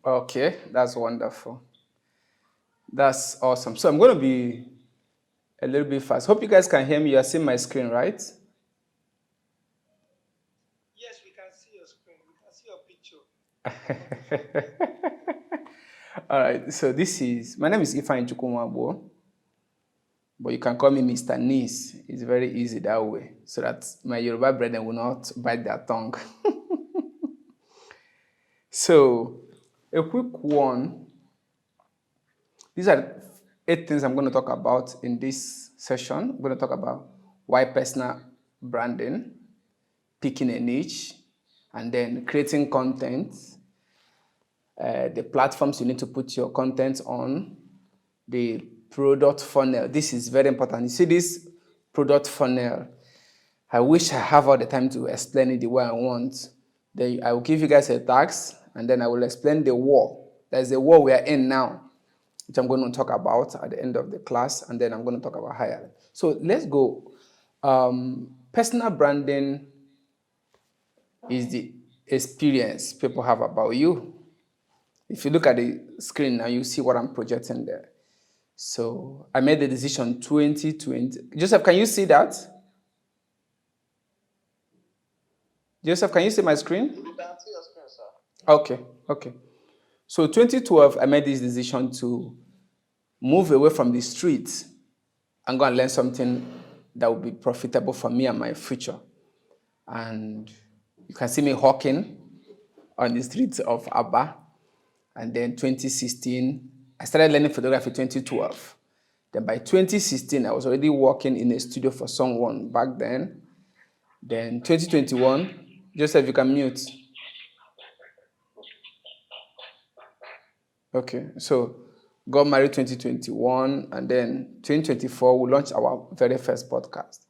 Okay, that's wonderful. That's awesome. So I'm going to be a little bit fast. Hope you guys can hear me. You are seeing my screen, right? Yes, we can see your screen. We can see your picture. All right. So my name is Ifeanyichukwunwagbo, but you can call me Mr. Nis. It's very easy that way, so that my Yoruba brethren will not bite their tongue. So, a quick one. These are 8 things I'm going to talk about in this session. I'm going to talk about why personal branding, picking a niche, and then creating content, the platforms you need to put your content on, the product funnel. This is very important. You see this product funnel. I wish I have all the time to explain it the way I want. Then I will give you guys a task, and then I will explain the war. There's a war we are in now, which I'm going to talk about at the end of the class, and then I'm going to talk about hiring. So let's go. Personal branding is the experience people have about you. If you look at the screen now, you see what I'm projecting there. So I made the decision 2020. Joseph, can you see that? Joseph, can you see my screen? We can see your screen, sir. Okay. So 2012, I made this decision to move away from the streets and go and learn something that would be profitable for me and my future. And you can see me hawking on the streets of Aba. And then 2016, I started learning photography 2012. Then by 2016, I was already working in a studio for someone back then. Then 2021, Joseph, you can mute. Okay, so got married 2021, and then 2024, we launched our very first podcast.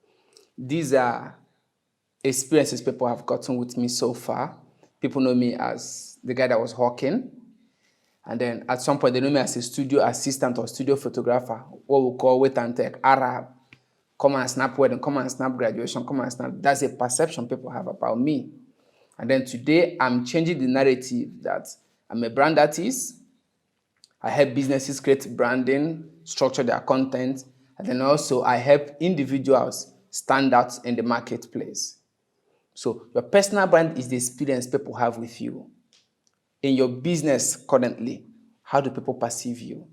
These are experiences people have gotten with me so far. People know me as the guy that was hawking. And then at some point, they know me as a studio assistant or studio photographer, what we call wait and take, Arab. Come and snap wedding, come and snap graduation, come and snap. That's a perception people have about me. And then today, I'm changing the narrative that I'm a brand artist. I help businesses create branding, structure their content, and then also I help individuals stand out in the marketplace. So your personal brand is the experience people have with you. In your business currently, how do people perceive you?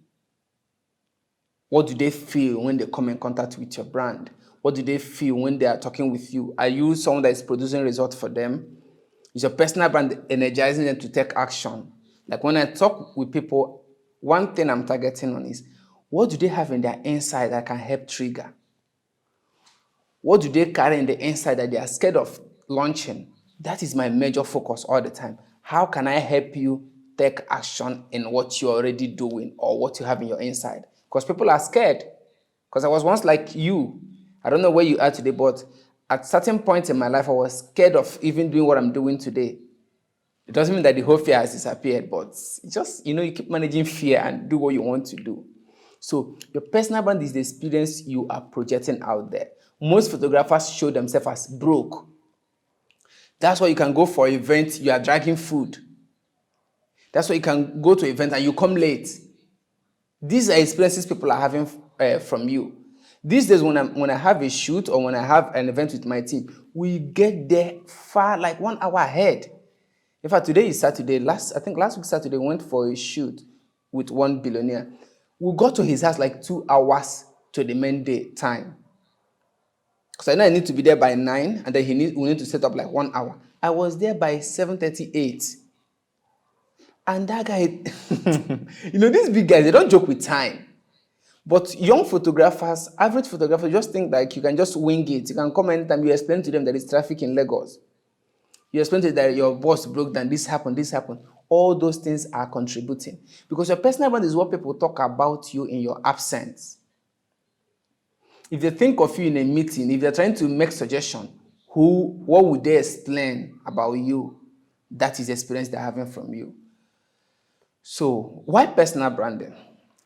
What do they feel when they come in contact with your brand? What do they feel when they are talking with you? Are you someone that is producing results for them? Is your personal brand energizing them to take action? Like when I talk with people, one thing I'm targeting on is, what do they have in their inside that can help trigger? What do they carry in the inside that they are scared of launching? That is my major focus all the time. How can I help you take action in what you're already doing or what you have in your inside? Because people are scared. Because I was once like you. I don't know where you are today, but at certain points in my life, I was scared of even doing what I'm doing today. It doesn't mean that the whole fear has disappeared, but it's just, you keep managing fear and do what you want to do. So your personal brand is the experience you are projecting out there. Most photographers show themselves as broke. That's why you can go for an event, you are dragging food. That's why you can go to an event and you come late. These are experiences people are having from you. These days, when I have a shoot or when I have an event with my team, we get there far, like 1 hour ahead. In fact, today is Saturday. I think last week Saturday, we went for a shoot with one billionaire. We got to his house like 2 hours to the main day time. Because I know I need to be there by 9, and then we need to set up like 1 hour. I was there by 7:38. And that guy, these big guys, they don't joke with time. But young photographers, average photographers, just think like you can just wing it. You can come anytime, you explain to them that it's traffic in Lagos. You explain to them that your boss broke down, this happened. All those things are contributing. Because your personal brand is what people talk about you in your absence. If they think of you in a meeting, if they're trying to make suggestion, what would they explain about you? That is the experience they're having from you. So, why personal branding?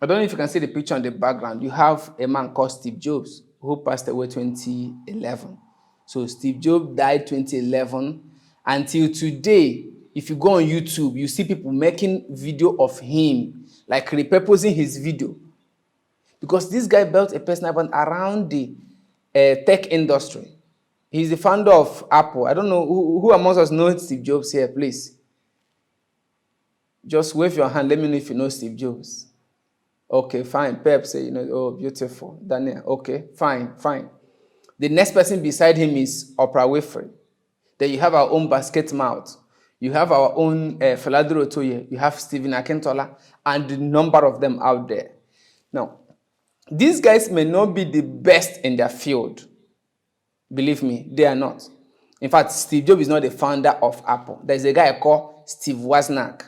I don't know if you can see the picture on the background. You have a man called Steve Jobs who passed away 2011. So Steve Jobs died 2011. Until today, If you go on YouTube, you see people making video of him, like repurposing his video. Because this guy built a personal brand around the tech industry. He's the founder of Apple. I don't know who amongst us knows Steve Jobs here, please. Just wave your hand. Let me know if you know Steve Jobs. Okay, fine. Pep say, you know, oh, beautiful. Daniel, okay, fine. The next person beside him is Oprah Winfrey. Then you have our own Basket Mouth. You have our own Feladuro Otoye. You have Stephen Akintola, and the number of them out there. Now, these guys may not be the best in their field. Believe me, they are not. In fact, Steve Jobs is not the founder of Apple. There's a guy called Steve Wozniak.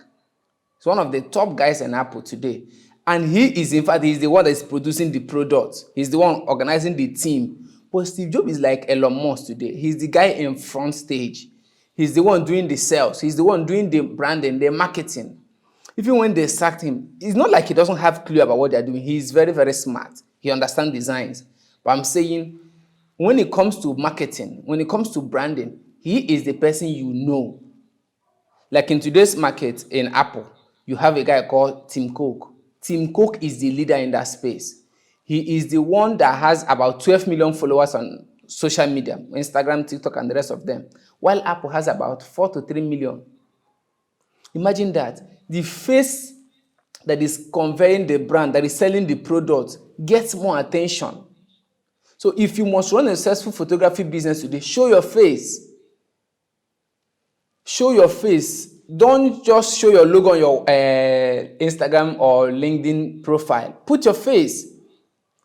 He's one of the top guys in Apple today. And he's the one that is producing the product. He's the one organizing the team. But Steve Jobs is like Elon Musk today. He's the guy in front stage. He's the one doing the sales. He's the one doing the branding, the marketing. Even when they sacked him, it's not like he doesn't have clue about what they're doing. He's very, very smart. He understands designs. But I'm saying, when it comes to marketing, when it comes to branding, he is the person you know. Like in today's market in Apple, you have a guy called Tim Cook. Tim Cook is the leader in that space. He is the one that has about 12 million followers on social media, Instagram, TikTok, and the rest of them, while Apple has about 4 to 3 million. Imagine that. The face that is conveying the brand, that is selling the product, gets more attention. So if you must run a successful photography business today, show your face. Show your face. Don't just show your logo on your Instagram or LinkedIn profile. Put your face.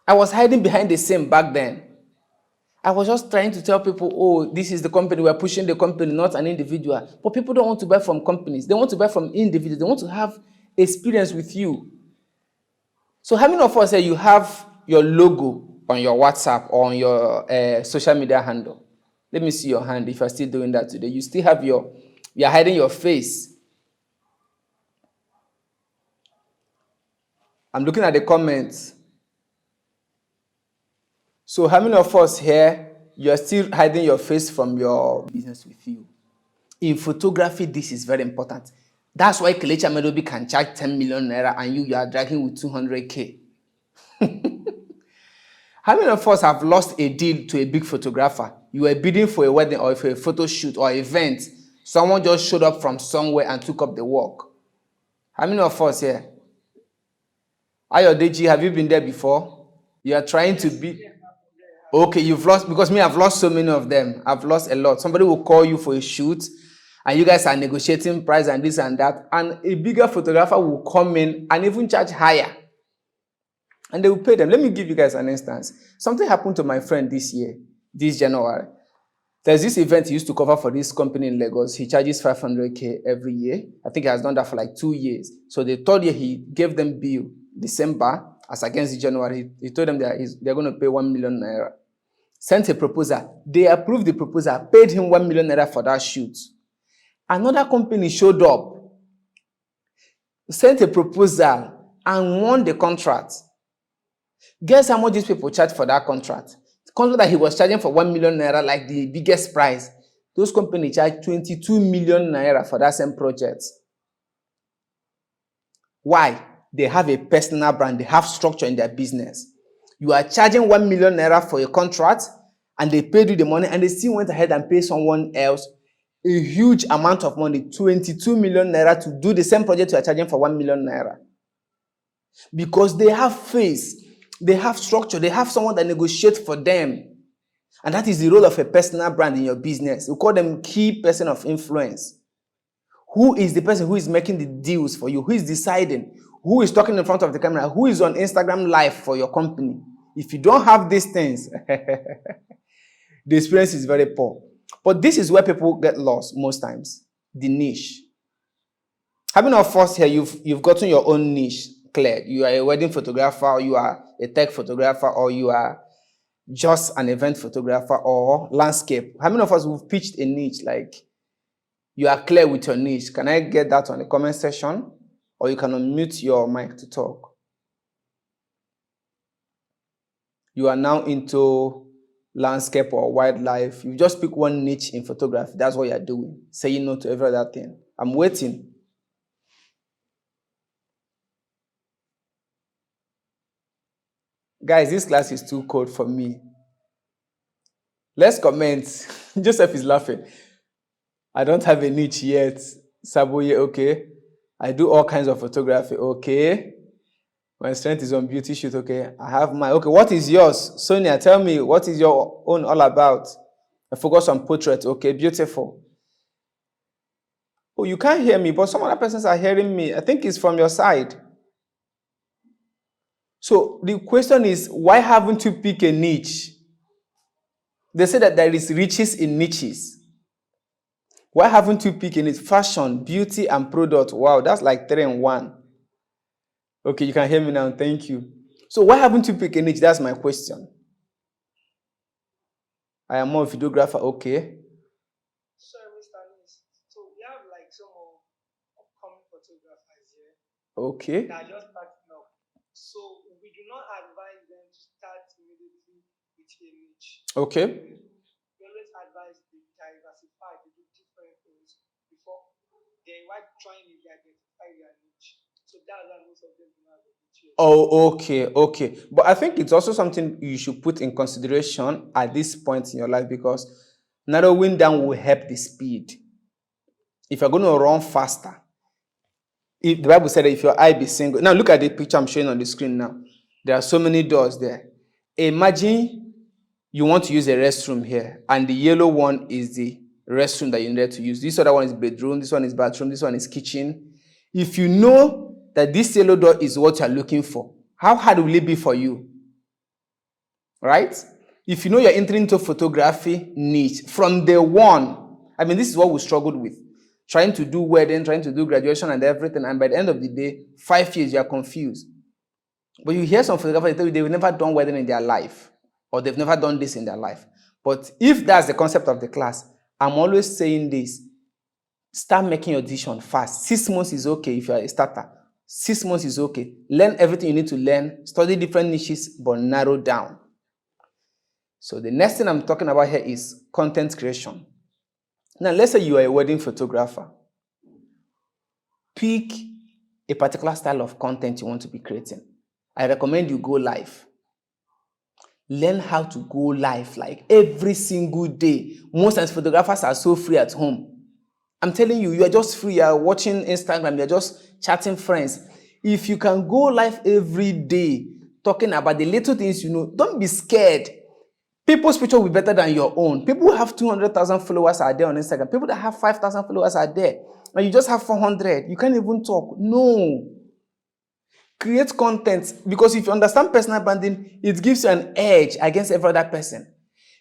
I was hiding behind the scene back then. I was just trying to tell people, oh, this is the company, we're pushing the company, not an individual. But people don't want to buy from companies. They want to buy from individuals. They want to have experience with you. So how many of us say you have your logo on your WhatsApp or on your social media handle? Let me see your hand if you're still doing that today. You still have you're hiding your face. I'm looking at the comments. So how many of us here, you're still hiding your face from your business with you? In photography, this is very important. That's why Kelechi Amedobi can charge 10 million naira and you are dragging with 200K. How many of us have lost a deal to a big photographer? You were bidding for a wedding or for a photo shoot or event. Someone just showed up from somewhere and took up the work. How many of us here? Ayodeji, have you been there before? You are trying to be... Okay, you've lost, because me, I've lost so many of them. I've lost a lot. Somebody will call you for a shoot, and you guys are negotiating price and this and that, and a bigger photographer will come in and even charge higher. And they will pay them. Let me give you guys an instance. Something happened to my friend this year, this January. There's this event he used to cover for this company in Lagos. He charges 500K every year. I think he has done that for like 2 years. So the third year, he gave them bill, December, as against January. He told them that they're going to pay 1 million naira. Sent a proposal. They approved the proposal, paid him 1 million naira for that shoot. Another company showed up, sent a proposal, and won the contract. Guess how much these people charged for that contract? The contract that he was charging for 1 million naira, like the biggest price, those companies charged 22 million naira for that same project. Why? They have a personal brand. They have structure in their business. You are charging 1 million naira for a contract, and they paid you the money, and they still went ahead and paid someone else a huge amount of money, 22 million naira, to do the same project you are charging for 1 million naira. Because they have face, they have structure, they have someone that negotiates for them. And that is the role of a personal brand in your business. We call them key person of influence. Who is the person who is making the deals for you? Who is deciding? Who is talking in front of the camera? Who is on Instagram Live for your company? If you don't have these things, the experience is very poor. But this is where people get lost most times, the niche. How many of us here, you've gotten your own niche clear? You are a wedding photographer, or you are a tech photographer, or you are just an event photographer or landscape. How many of us have pitched a niche, like you are clear with your niche? Can I get that on the comment section? Or you can unmute your mic to talk. You are now into landscape or wildlife. You just pick one niche in photography. That's what you're doing. Saying no to every other thing. I'm waiting. Guys, this class is too cold for me. Let's comment. Joseph is laughing. I don't have a niche yet. Saboye, okay. I do all kinds of photography, okay. My strength is on beauty shoot, okay. I have my, okay, what is yours? Sonia, tell me, what is your own all about? I focus on portrait, okay, beautiful. Oh, you can't hear me, but some other persons are hearing me. I think it's from your side. So the question is, why haven't you picked a niche? They say that there is riches in niches. Why haven't you picked a niche? Fashion, beauty, and product. Wow, that's like 3 in 1. Okay, you can hear me now. Thank you. So why haven't you picked a niche? That's my question. I am more a videographer. Okay. Sorry, Mr. Nis. So we have like some upcoming photographers here Okay. that are just starting up. So we do not advise them to start immediately with a niche. Okay. We always advise them to diversify, to do different things before they while trying to identify their niche. So that's why most of them do not have a niche. Oh, okay. But I think it's also something you should put in consideration at this point in your life, because narrowing down will help the speed. If you're going to run faster, if the Bible said that if your eye be single, now look at the picture I'm showing on the screen now. There are so many doors there. Imagine you want to use a restroom here, and the yellow one is the restroom that you need to use. This other one is bedroom, this one is bathroom, this one is kitchen. If you know that this yellow door is what you're looking for, how hard will it be for you? Right? If you know you're entering into photography niche from day one, I mean, this is what we struggled with. Trying to do wedding, trying to do graduation and everything, and by the end of the day, 5 years, you are confused. But you hear some photographers tell you they've never done wedding in their life, or they've never done this in their life. But if that's the concept of the class, I'm always saying this: start making your decision fast. 6 months is okay if you're a starter. 6 months is okay. Learn everything you need to learn, study different niches, but narrow down. So the next thing I'm talking about here is content creation. Now, let's say you are a wedding photographer. Pick a particular style of content you want to be creating. I recommend you go live. Learn how to go live like every single day. Most times photographers are so free at home. I'm telling you, you are just free. You are watching Instagram. You are just chatting friends. If you can go live every day talking about the little things you know, don't be scared. People's picture will be better than your own. People who have 200,000 followers are there on Instagram. People that have 5,000 followers are there. And you just have 400. You can't even talk. No. Create content, because if you understand personal branding, it gives you an edge against every other person.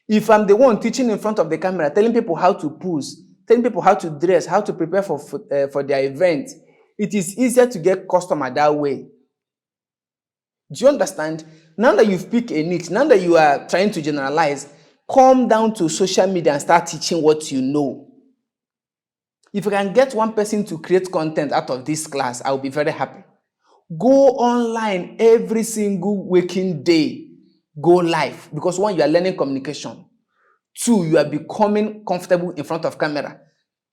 If I'm the one teaching in front of the camera, telling people how to pose, telling people how to dress, how to prepare for their event, it is easier to get customer that way. Do you understand? Now that you've picked a niche, now that you are trying to generalize, come down to social media and start teaching what you know. If you can get one person to create content out of this class, I'll be very happy. Go online every single waking day. Go live, because 1, you are learning communication. 2, you are becoming comfortable in front of camera.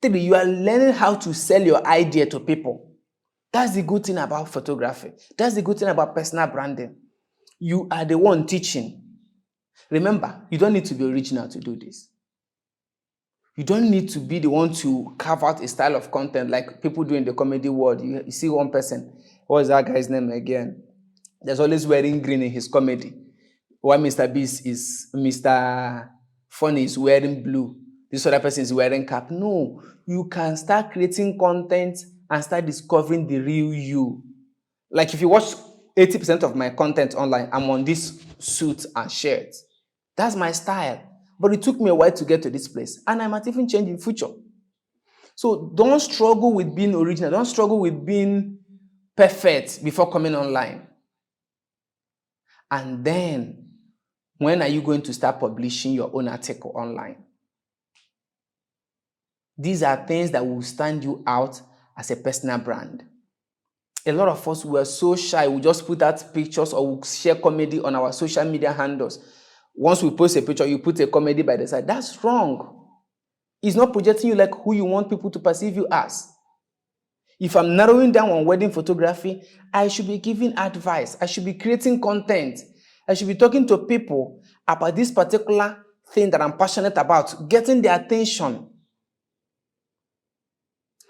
3, you are learning how to sell your idea to people. That's the good thing about photography. That's the good thing about personal branding. You are the one teaching. Remember, you don't need to be original to do this. You don't need to be the one to carve out a style of content like people do in the comedy world. You see one person, what is that guy's name again? There's always wearing green in his comedy. Why Mr. Beast is Mr. Funny is wearing blue. This other person is wearing cap. No, you can start creating content and start discovering the real you. Like if you watch 80% of my content online, I'm on this suit and shirt. That's my style. But it took me a while to get to this place, and I might even change in future. So don't struggle with being original. Don't struggle with being perfect before coming online. And then, when are you going to start publishing your own article online? These are things that will stand you out as a personal brand. A lot of us were so shy. We just put out pictures or we share comedy on our social media handles. Once we post a picture, you put a comedy by the side. That's wrong. It's not projecting you like who you want people to perceive you as. If I'm narrowing down on wedding photography, I should be giving advice. I should be creating content. I should be talking to people about this particular thing that I'm passionate about, getting their attention.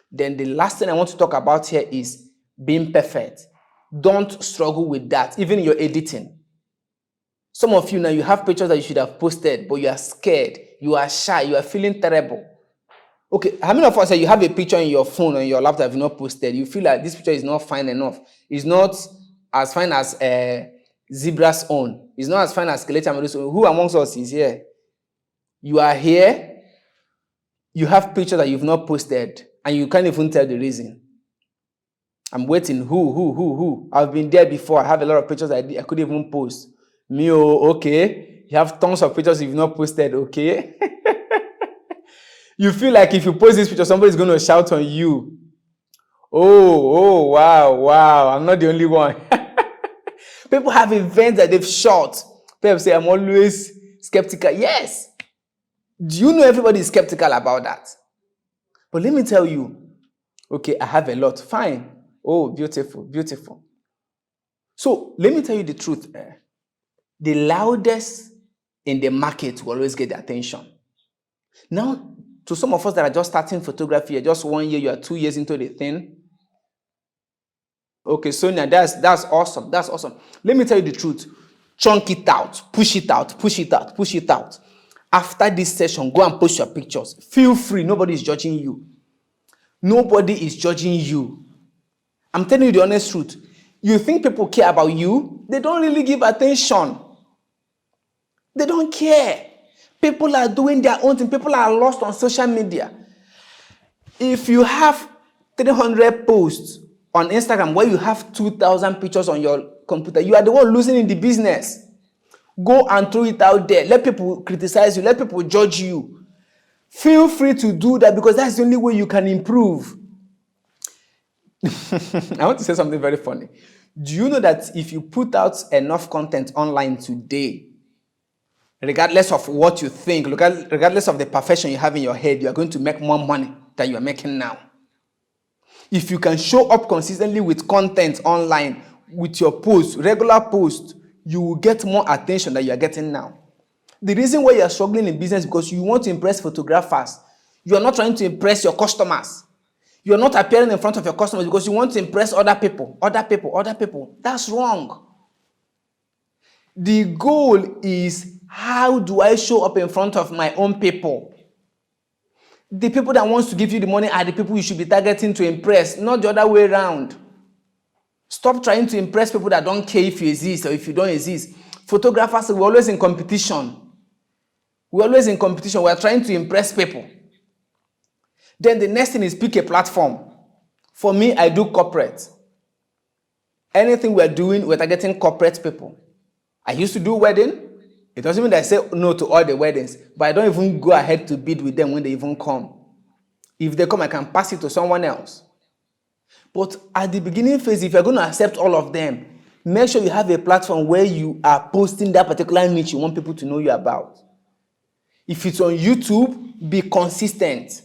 Then the last thing I want to talk about here is being perfect. Don't struggle with that, even in your editing. Some of you now, you have pictures that you should have posted, but you are scared, you are shy, you are feeling terrible. Okay, how many of us say you have a picture in your phone or in your laptop you've not posted? You feel like this picture is not fine enough. It's not as fine as Zebra's own. It's not as fine as Skeleton Meadows' own. Who amongst us is here? You are here, you have pictures that you've not posted, and you can't even tell the reason. I'm waiting. Who? I've been there before. I have a lot of pictures I couldn't even post. Me, okay. You have tons of pictures you've not posted, okay. You feel like if you post this picture, somebody's going to shout on you. Oh, wow. I'm not the only one. People have events that they've shot. People say, I'm always skeptical. Yes. Do you know everybody is skeptical about that? But let me tell you, okay, I have a lot. Fine. Oh, beautiful. So let me tell you the truth. The loudest in the market will always get the attention. Now, to some of us that are just starting photography, you're just 1 year, you are 2 years into the thing. Okay, Sonia, that's awesome. That's awesome. Let me tell you the truth. Chunk it out, push it out. After this session, go and post your pictures. Feel free. Nobody is judging you. I'm telling you the honest truth. You think people care about you? They don't really give attention. They don't care. People are doing their own thing. People are lost on social media. If you have 300 posts on Instagram where you have 2,000 pictures on your computer, you are the one losing in the business. Go and throw it out there. Let people criticize you. Let people judge you. Feel free to do that because that's the only way you can improve. I want to say something very funny. Do you know that if you put out enough content online today, regardless of what you think, regardless of the perfection you have in your head, you are going to make more money than you are making now? If you can show up consistently with content online, with your posts, regular posts, you will get more attention than you are getting now. The reason why you are struggling in business is because you want to impress photographers. You are not trying to impress your customers. You are not appearing in front of your customers because you want to impress other people. That's wrong. The goal is, how do I show up in front of my own people? The people that wants to give you the money are the people you should be targeting to impress, not the other way around. Stop trying to impress people that don't care if you exist or if you don't exist. Photographers, we're always in competition. We are trying to impress people. Then the next thing is pick a platform. For me, I do corporate. Anything we're doing, we're targeting corporate people. I used to do wedding. It doesn't mean that I say no to all the weddings, but I don't even go ahead to bid with them when they even come. If they come, I can pass it to someone else. But at the beginning phase, if you're going to accept all of them, make sure you have a platform where you are posting that particular niche you want people to know you about. If it's on YouTube, be consistent.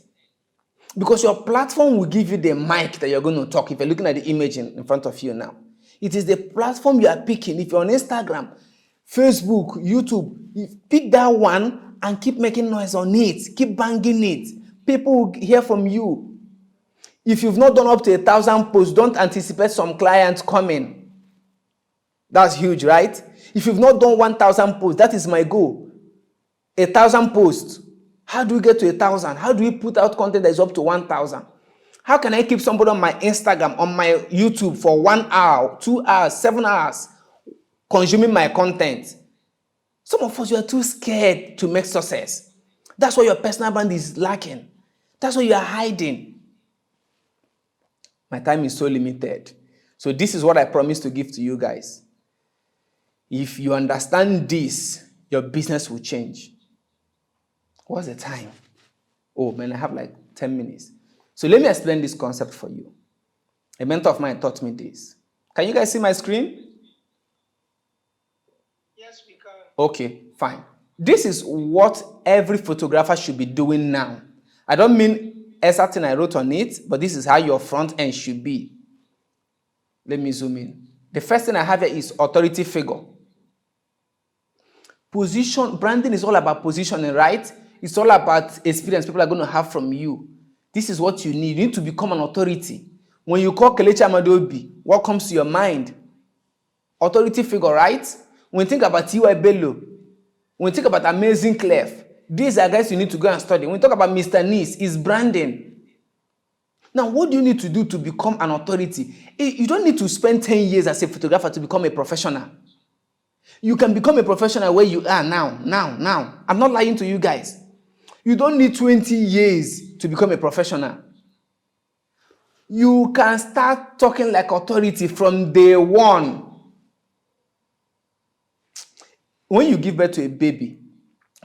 Because your platform will give you the mic that you're going to talk. If you're looking at the image in front of you now, it is the platform you are picking. If you're on Instagram, Facebook, YouTube, pick that one and keep making noise on it. Keep banging it. People will hear from you. If you've not done up to 1,000 posts, don't anticipate some clients coming. That's huge, right? If you've not done 1,000 posts, that is my goal. 1,000 posts. How do we get to 1,000? How do we put out content that is up to 1,000? How can I keep somebody on my Instagram, on my YouTube for 1 hour, 2 hours, 7 hours, consuming my content? Some of us, you are too scared to make success. That's why your personal brand is lacking. That's why you are hiding. My time is so limited. So this is what I promise to give to you guys. If you understand this, your business will change. What's the time? Oh man, I have like 10 minutes. So let me explain this concept for you. A mentor of mine taught me this. Can you guys see my screen? Yes, we can. Okay, fine. This is what every photographer should be doing now. I don't mean extra thing I wrote on it, but this is how your front end should be. Let me zoom in. The first thing I have here is authority figure. Position, branding is all about positioning, right? It's all about experience people are going to have from you. This is what you need. You need to become an authority. When you call Kelechi Amadobi, what comes to your mind? Authority figure, right? When you think about T.Y. Bello, when you think about Amazing Clef, these are guys you need to go and study. When you talk about Mr. Nice, it's branding. Now, what do you need to do to become an authority? You don't need to spend 10 years as a photographer to become a professional. You can become a professional where you are now. I'm not lying to you guys. You don't need 20 years to become a professional. You can start talking like authority from day one. When you give birth to a baby,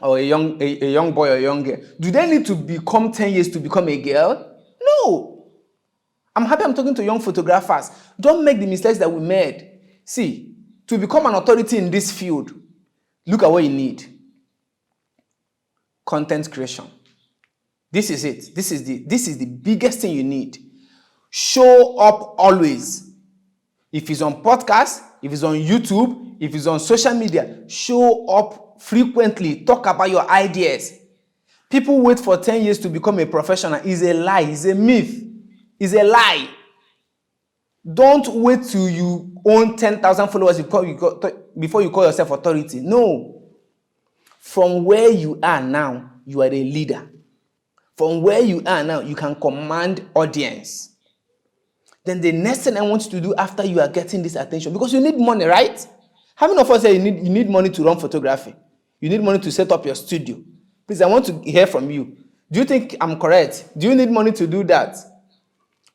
or a young boy or a young girl, do they need to become 10 years to become a girl? No. I'm happy I'm talking to young photographers. Don't make the mistakes that we made. See, to become an authority in this field, look at what you need. Content creation. This is it. This is the biggest thing you need. Show up always. If it's on podcast, if it's on YouTube, if it's on social media, show up frequently. Talk about your ideas. People wait for 10 years to become a professional. It's a lie. It's a myth. It's a lie. Don't wait till you own 10,000 followers before you call yourself authority. No. From where you are now, you are a leader. From where you are now, you can command audience. Then the next thing I want you to do after you are getting this attention, because you need money, right? How many of us say you need money to run photography? You need money to set up your studio. Please, I want to hear from you. Do you think I'm correct? Do you need money to do that?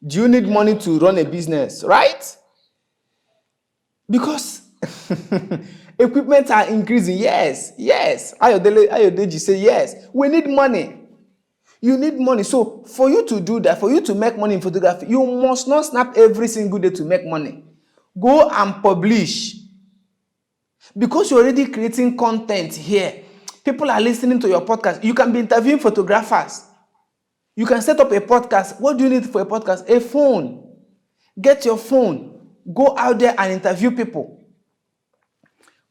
Do you need money to run a business, right? Because equipment are increasing. Yes. Ayodeji say yes. We need money. You need money. So for you to do that, for you to make money in photography, you must not snap every single day to make money. Go and publish. Because you're already creating content here. People are listening to your podcast. You can be interviewing photographers. You can set up a podcast. What do you need for a podcast? A phone. Get your phone. Go out there and interview people.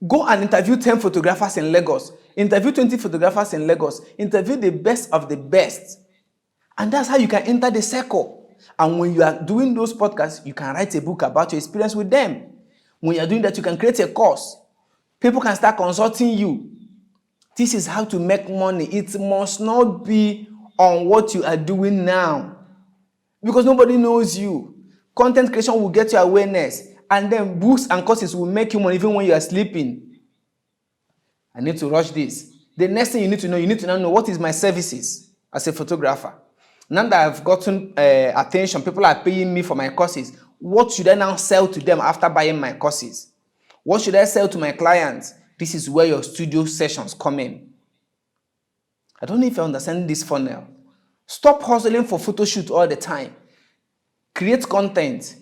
Go and interview 10 photographers in Lagos. Interview 20 photographers in Lagos. Interview the best of the best. And that's how you can enter the circle. And when you are doing those podcasts, you can write a book about your experience with them. When you are doing that, you can create a course. People can start consulting you. This is how to make money. It must not be on what you are doing now. Because nobody knows you. Content creation will get you awareness. And then books and courses will make you money even when you are sleeping. I need to rush this. The next thing you need to know what is my services as a photographer. Now that I've gotten attention, people are paying me for my courses. What should I now sell to them after buying my courses? What should I sell to my clients? This is where your studio sessions come in. I don't know if you understand this funnel. Stop hustling for photo shoot all the time. Create content.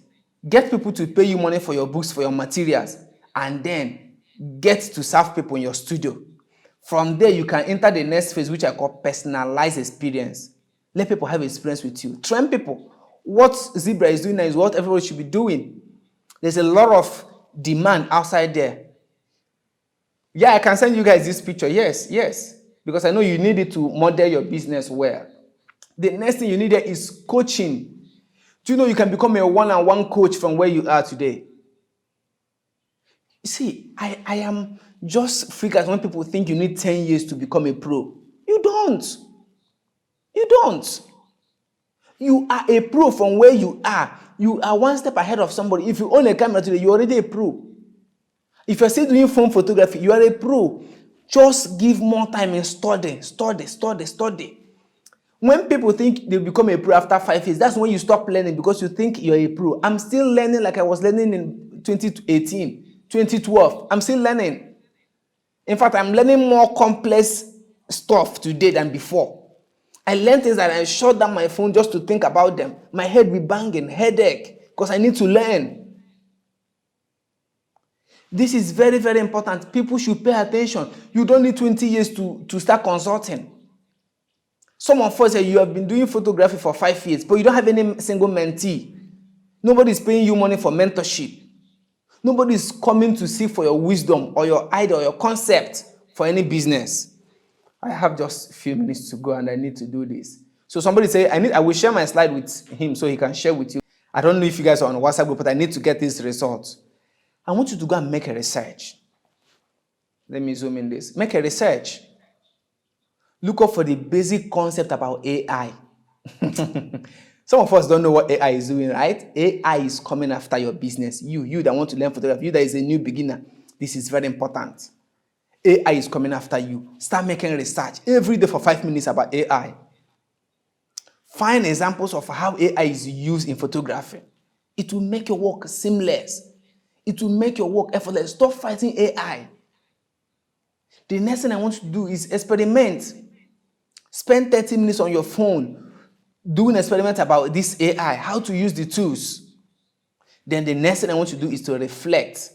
Get people to pay you money for your books, for your materials, and then get to serve people in your studio. From there, you can enter the next phase, which I call personalized experience. Let people have experience with you. Train people. What Zebra is doing now is what everybody should be doing. There's a lot of demand outside there. Yeah, I can send you guys this picture. Yes. Because I know you need it to model your business well. The next thing you need there is coaching. Do you know you can become a one-on-one coach from where you are today? You see, I am just freaked out when people think you need 10 years to become a pro. You don't. You are a pro from where you are. You are one step ahead of somebody. If you own a camera today, you're already a pro. If you're still doing phone photography, you are a pro. Just give more time and study. When people think they become a pro after 5 years, that's when you stop learning because you think you're a pro. I'm still learning like I was learning in 2018, 2012. I'm still learning. In fact, I'm learning more complex stuff today than before. I learned things that I shut down my phone just to think about them. My head be banging, headache, because I need to learn. This is very, very important. People should pay attention. You don't need 20 years to start consulting. Some of us, you have been doing photography for 5 years, but you don't have any single mentee. Nobody is paying you money for mentorship. Nobody is coming to seek for your wisdom or your idea or your concept for any business. I have just a few minutes to go and I need to do this. So somebody say, I will share my slide with him so he can share with you. I don't know if you guys are on WhatsApp group, but I need to get this result. I want you to go and make a research. Let me zoom in this. Make a research. Look up for the basic concept about AI. Some of us don't know what AI is doing, right? AI is coming after your business. You that want to learn photography, you that is a new beginner, this is very important. AI is coming after you. Start making research every day for 5 minutes about AI. Find examples of how AI is used in photography. It will make your work seamless. It will make your work effortless. Stop fighting AI. The next thing I want you to do is experiment. Spend 30 minutes on your phone doing an experiment about this AI, how to use the tools. Then the next thing I want you to do is to reflect.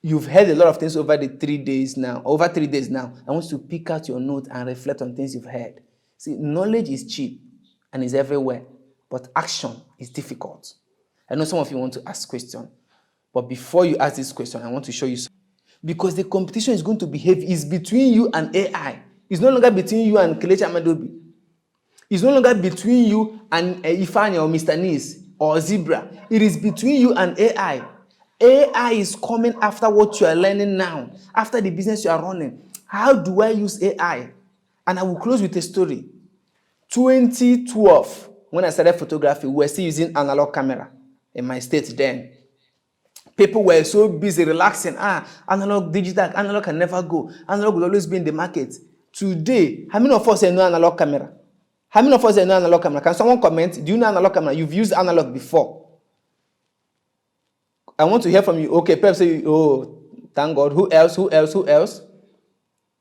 You've heard a lot of things over 3 days now. I want you to pick out your note and reflect on things you've heard. See, knowledge is cheap and is everywhere, but action is difficult. I know some of you want to ask questions, but before you ask this question, I want to show you something. Because the competition is going to be heavy. It's between you and AI. It's no longer between you and Kelechi Amadobi. It's no longer between you and Ifeanyi or Mr. Nis or Zebra. It is between you and AI. AI is coming after what you are learning now, after the business you are running. How do I use AI? And I will close with a story. 2012, when I started photography, we were still using analog camera in my state then. People were so busy relaxing. Analog, digital, analog can never go. Analog will always be in the market. Today, how many of us know analog camera? How many of us know analog camera? Can someone comment? Do you know analog camera? You've used analog before. I want to hear from you. Okay, Pep say, oh, thank God. Who else?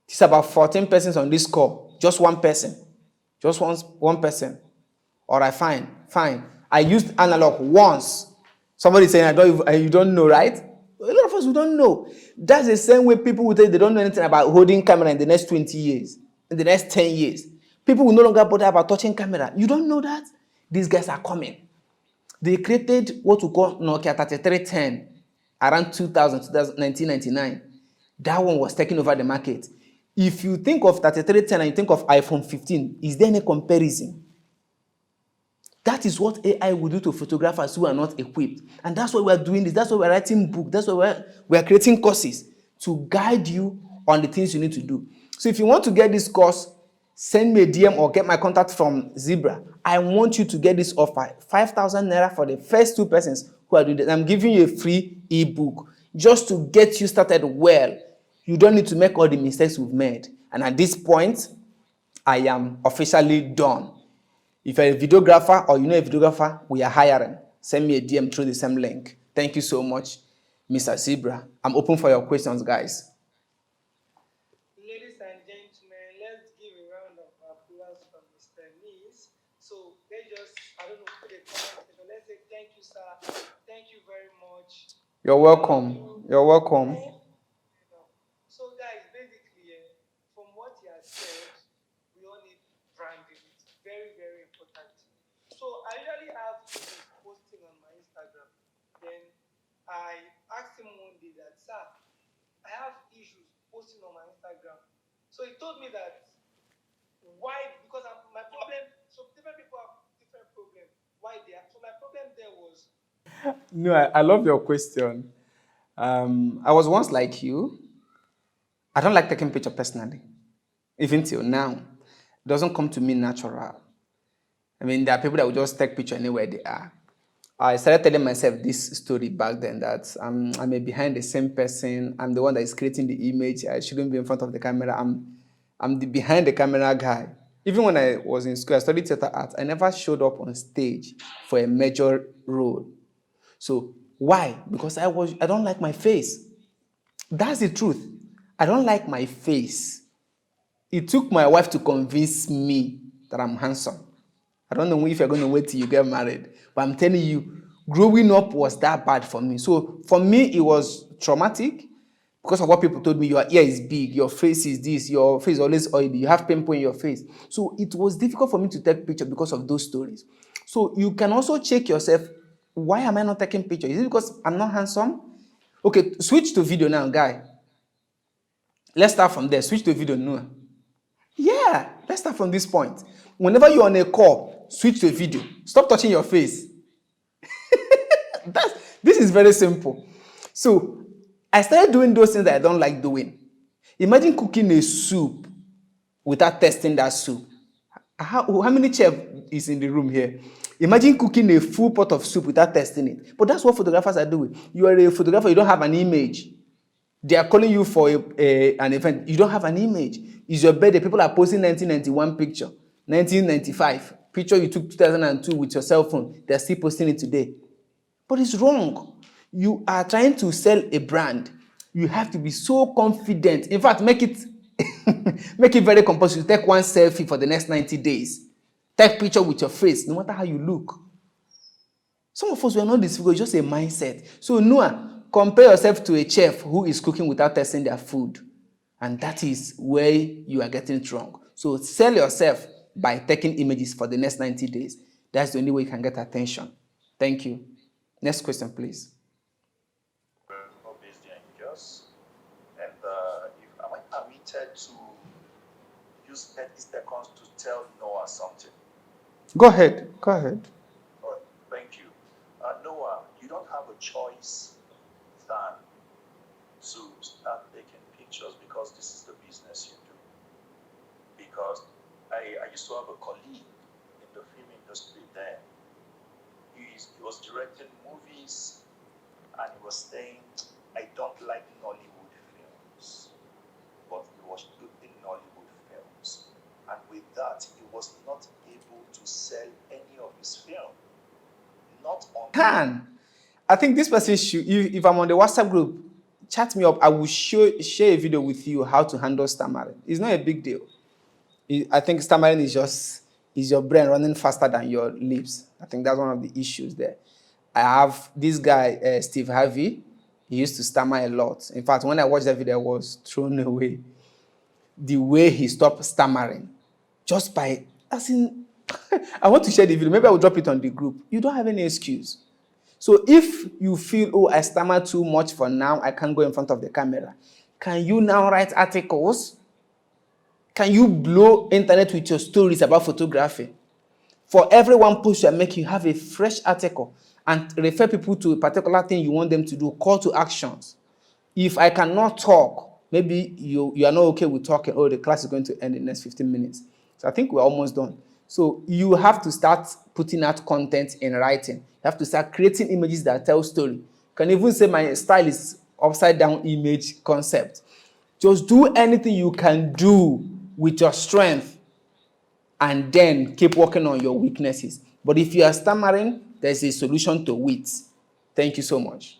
It's about 14 persons on this call. Just one person. Just one person. All right, fine. I used analog once. Somebody saying, you don't know, right? A lot of us, we don't know. That's the same way people will tell you they don't know anything about holding camera in the next 20 years, in the next 10 years. People will no longer bother about touching camera. You don't know that? These guys are coming. They created what we call Nokia 3310 around 1999. That one was taking over the market. If you think of 3310 and you think of iPhone 15, is there any comparison? That is what AI will do to photographers who are not equipped. And that's why we're doing this. That's why we're writing books. That's why we're creating courses to guide you on the things you need to do. So if you want to get this course, send me a DM or get my contact from Zebra. I want you to get this offer. 5,000 Naira for the first 2 persons who are doing this. I'm giving you a free ebook just to get you started well. You don't need to make all the mistakes we've made. And at this point, I am officially done. If you're a videographer or you know a videographer, we are hiring. Send me a DM through the same link. Thank you so much, Mr. Zebra. I'm open for your questions, guys. Ladies and gentlemen, let's give a round of applause for Mr. Nis. So let's just, put a comment section. Let's say thank you, sir. Thank you very much. You're welcome. You're welcome. So guys, basically, from what he has said, we all need branding. It's very, very important. So I usually have issues posting on my Instagram. Then I asked him one day that, sir, I have issues posting on my Instagram. So he told me that why, because my problem, so different people have different problems. Why they are. So my problem there was. No, I love your question. I was once like you. I don't like taking pictures personally. Even till now. It doesn't come to me natural. I mean, there are people that will just take picture anywhere they are. I started telling myself this story back then that I'm a behind the same person. I'm the one that is creating the image. I shouldn't be in front of the camera. I'm the behind the camera guy. Even when I was in school, I studied theater arts. I never showed up on stage for a major role. So why? Because I don't like my face. That's the truth. I don't like my face. It took my wife to convince me that I'm handsome. I don't know if you're going to wait till you get married, but I'm telling you, growing up was that bad for me. So for me, it was traumatic. Because of what people told me, your ear is big, your face is this, your face is always oily, you have pimple in your face. So it was difficult for me to take pictures because of those stories. So you can also check yourself, why am I not taking pictures? Is it because I'm not handsome? Okay, switch to video now, guy. Let's start from there. Switch to video now. Yeah, let's start from this point. Whenever you're on a call, switch to a video. Stop touching your face. This is very simple. So I started doing those things that I don't like doing. Imagine cooking a soup without testing that soup. How many chefs is in the room here? Imagine cooking a full pot of soup without testing it. But that's what photographers are doing. You are a photographer, you don't have an image. They are calling you for an event. You don't have an image. It's your birthday. People are posting 1991 picture, 1995 picture you took 2002 with your cell phone. They're still posting it today. But it's wrong. You are trying to sell a brand. You have to be so confident. In fact, make it make it very compulsory. Take one selfie for the next 90 days. Take picture with your face, no matter how you look. Some of us were not this figure, it's just a mindset. So Noah, compare yourself to a chef who is cooking without testing their food. And that is where you are getting it wrong. So sell yourself by taking images for the next 90 days. That's the only way you can get attention. Thank you. Next question, please. And if am I permitted to use 30 seconds to tell Noah something? Go ahead. Go ahead. All right, thank you. Noah, you don't have a choice than to start taking pictures because this is the business you do. Because I used to have a colleague in the film industry then. He was directing movies and he was saying, I don't like Nollywood films, but he was shooting Nollywood films. And with that, he was not able to sell any of his film. Not on. I think this person should, if I'm on the WhatsApp group, chat me up. I will share a video with you how to handle stammering. It's not a big deal. I think stammering is your brain running faster than your lips. I think that's one of the issues there. I have this guy, Steve Harvey. He used to stammer a lot. In fact, when I watched that video, I was thrown away. The way he stopped stammering. Just by, I want to share the video. Maybe I will drop it on the group. You don't have any excuse. So if you feel, oh, I stammer too much for now, I can't go in front of the camera. Can you now write articles? Can you blow internet with your stories about photography? For every one post you make, you have a fresh article and refer people to a particular thing you want them to do, call to actions. If I cannot talk, maybe you are not okay with talking, oh, the class is going to end in the next 15 minutes. So I think we're almost done. So you have to start putting out content in writing. You have to start creating images that tell story. You can even say my style is upside down image concept. Just do anything you can do with your strength and then keep working on your weaknesses. But if you are stammering, there's a solution to it. Thank you so much.